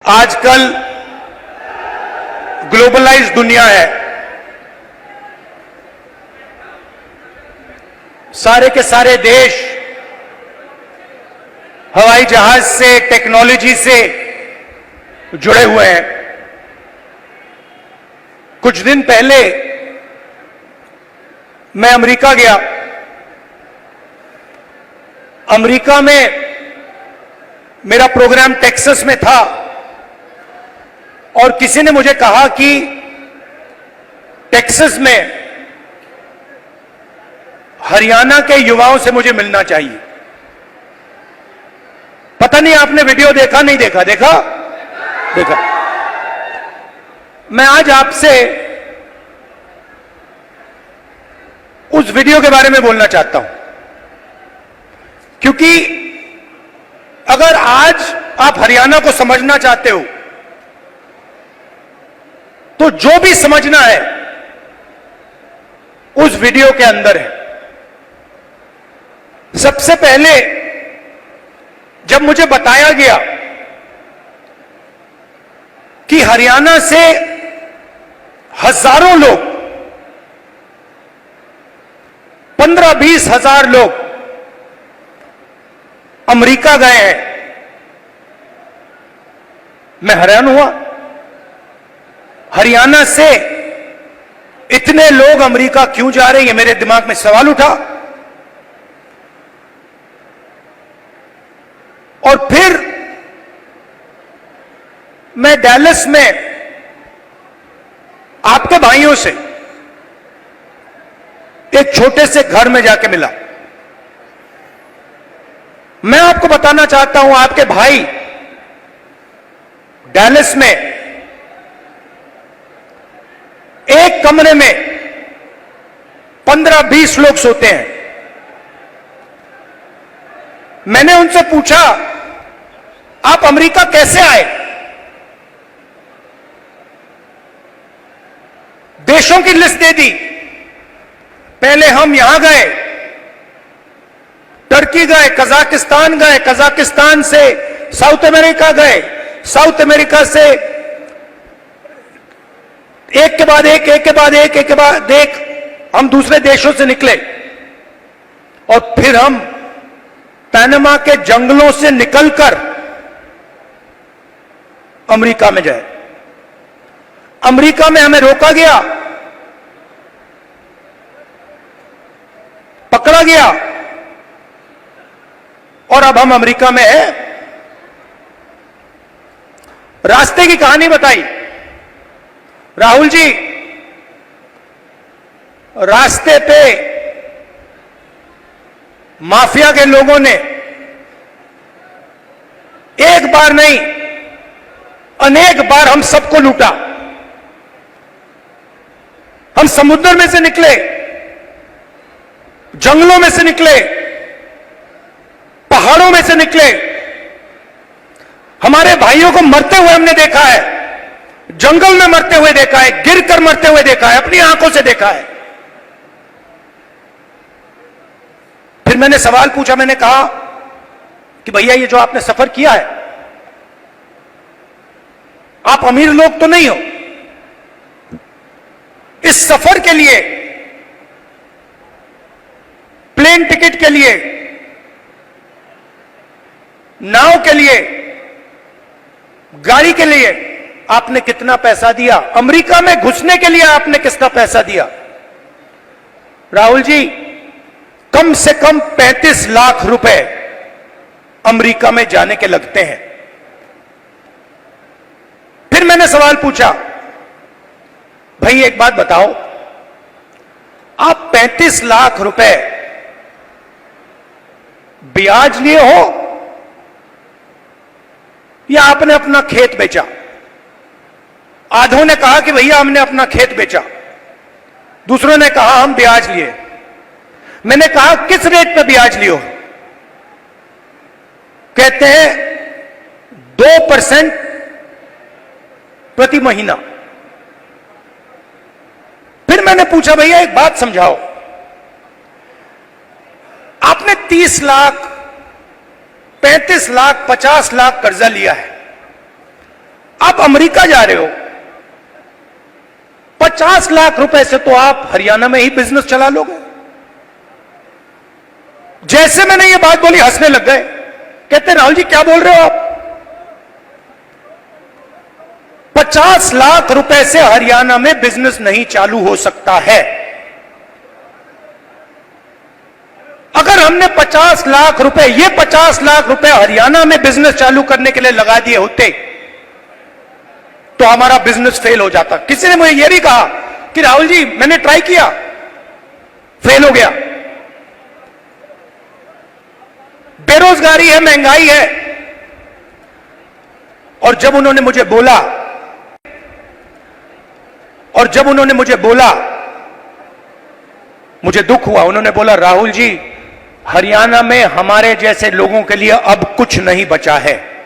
आजकल ग्लोबलाइज्ड दुनिया है। सारे के सारे देश हवाई जहाज से, टेक्नोलॉजी से जुड़े हुए हैं। कुछ दिन पहले मैं अमेरिका गया। अमेरिका में मेरा प्रोग्राम टेक्सास में था और किसी ने मुझे कहा कि टेक्सास में हरियाणा के युवाओं से मुझे मिलना चाहिए। पता नहीं आपने वीडियो देखा, नहीं देखा? देखा। मैं आज आपसे उस वीडियो के बारे में बोलना चाहता हूं, क्योंकि अगर आज आप हरियाणा को समझना चाहते हो तो जो भी समझना है उस वीडियो के अंदर है। सबसे पहले जब मुझे बताया गया कि हरियाणा से हजारों लोग, 15-20 हजार लोग अमेरिका गए हैं, मैं हैरान हुआ। हरियाणा से इतने लोग अमेरिका क्यों जा रहे हैं, मेरे दिमाग में सवाल उठा। और फिर मैं डैलस में आपके भाइयों से एक छोटे से घर में जाके मिला। मैं आपको बताना चाहता हूं, आपके भाई डैलस में एक कमरे में 15-20 लोग सोते हैं। मैंने उनसे पूछा, आप अमेरिका कैसे आए? देशों की लिस्ट दे दी। पहले हम यहां गए, टर्की गए, कजाकिस्तान गए, कजाकिस्तान से साउथ अमेरिका गए, साउथ अमेरिका से एक के बाद एक, एक के बाद एक, एक के बाद एक हम दूसरे देशों से निकले और फिर हम पैनामा के जंगलों से निकलकर अमेरिका में गए। अमेरिका में हमें रोका गया, पकड़ा गया और अब हम अमेरिका में हैं। रास्ते की कहानी बताई राहुल जी। रास्ते पे माफिया के लोगों ने एक बार नहीं, अनेक बार हम सबको लूटा। हम समुद्र में से निकले, जंगलों में से निकले, पहाड़ों में से निकले। हमारे भाइयों को मरते हुए हमने देखा है, जंगल में मरते हुए देखा है, गिरकर मरते हुए देखा है, अपनी आंखों से देखा है। फिर मैंने सवाल पूछा, मैंने कहा कि भैया ये जो आपने सफर किया है, आप अमीर लोग तो नहीं हो। इस सफर के लिए, प्लेन टिकट के लिए, नाव के लिए, गाड़ी के लिए आपने कितना पैसा दिया? अमेरिका में घुसने के लिए आपने कितना पैसा दिया? राहुल जी, कम से कम 35 लाख रुपए अमेरिका में जाने के लगते हैं। फिर मैंने सवाल पूछा, भाई एक बात बताओ, आप 35 लाख रुपए ब्याज लिए हो या आपने अपना खेत बेचा? आधों ने कहा कि भैया हमने अपना खेत बेचा, दूसरों ने कहा हम ब्याज लिए। मैंने कहा किस रेट पे ब्याज लियो? कहते हैं 2% प्रति महीना। फिर मैंने पूछा, भैया एक बात समझाओ, आपने 30 लाख 35 लाख 50 लाख कर्जा लिया है, आप अमेरिका जा रहे हो, 50 लाख रुपए से तो आप हरियाणा में ही बिजनेस चला लोगे। जैसे मैंने ये बात बोली हंसने लग गए, कहते राहुल जी क्या बोल रहे हो आप, 50 लाख रुपए से हरियाणा में बिजनेस नहीं चालू हो सकता है। अगर हमने 50 लाख रुपए, ये 50 लाख रुपए हरियाणा में बिजनेस चालू करने के लिए लगा दिए होते तो हमारा बिजनेस फेल हो जाता। किसी ने मुझे यह भी कहा कि राहुल जी मैंने ट्राई किया, फेल हो गया, बेरोजगारी है, महंगाई है। और जब उन्होंने मुझे बोला, मुझे दुख हुआ। उन्होंने बोला राहुल जी हरियाणा में हमारे जैसे लोगों के लिए अब कुछ नहीं बचा है।